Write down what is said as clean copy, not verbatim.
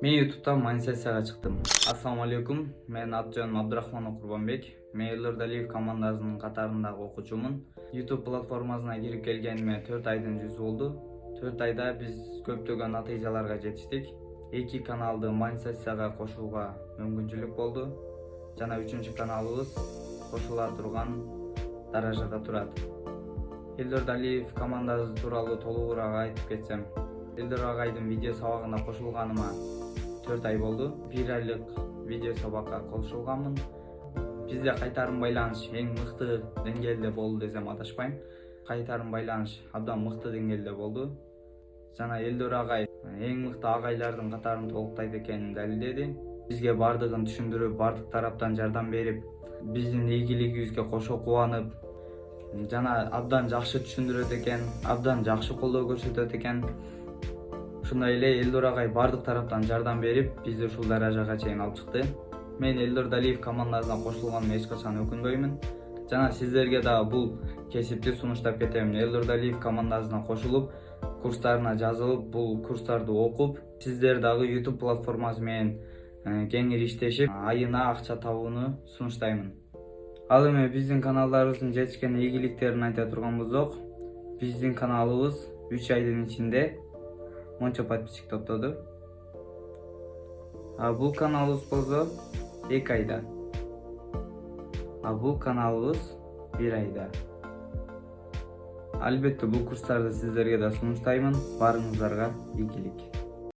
Мен YouTube'dan монетизацияга чыктым. Ассаламу алейкум. Мен аты-жөнүм Абдурахманов Курбанбек. Мен Элдордалиев командасынын катарындагы окуучумун. YouTube платформасына кирип келгениме 4 айдын жүзү болду. 4 айда биз көптөгөн натыйжаларга жетиштик. 2 каналды монетизацияга кошууга мүмкүнчүлүк болду. Жана 3-чү каналыбыз кошула турган даражада турат. Элдордалиев командасы тууралуу толугураак айтып кетсем, Элдор агайдын видео сабагына кошулганыма 4 ай болду. 1 айлык видео сабакка кошулганмын. Бизде кайтарым байланыш эң мыкты деңгээлде болду десем адашпайм. Кайтарым байланыш абдан мыкты деңгээлде болду. Жана Элдор агай эң мыкты агайлардын катарын толуктайт экенин далилдеди. Бизге бардыгын түшүндүрүп, бардык тараптан жардам берип, биздин ийгилигибизге кошо кубанып, жана абдан жакшы түшүндүрөт экен, абдан жакшы колдоо көрсөтөт экен. Ушундай эле Элдор агай бардык тараптан жардам берип, бизди ушул даражага чейин алып чыкты. Мен Элдордалиев командасына кошулганыма эч качан өкүнбөймүн. Жана сиздерге да бул кесипти сунуштап кетем. Элдордалиев командасына кошулуп, курстарына жазылып, бул курстарды окуп, сиздер дагы YouTube платформасы менен кеңири иштешип, айына акча табууну сунуштаймын. Ал эми биздин каналдарыбыздын жетишкен ийгиликтерин айта турган болсок, биздин каналыбыз 3 айдын ичинде 10 подписчик топтоду. Бул каналыбыз болсо 2 айда. Бул каналыбыз 1 айда. Албетте бул курстарды сиздерге да сунуштаймын. Барыңыздарга ийгилик.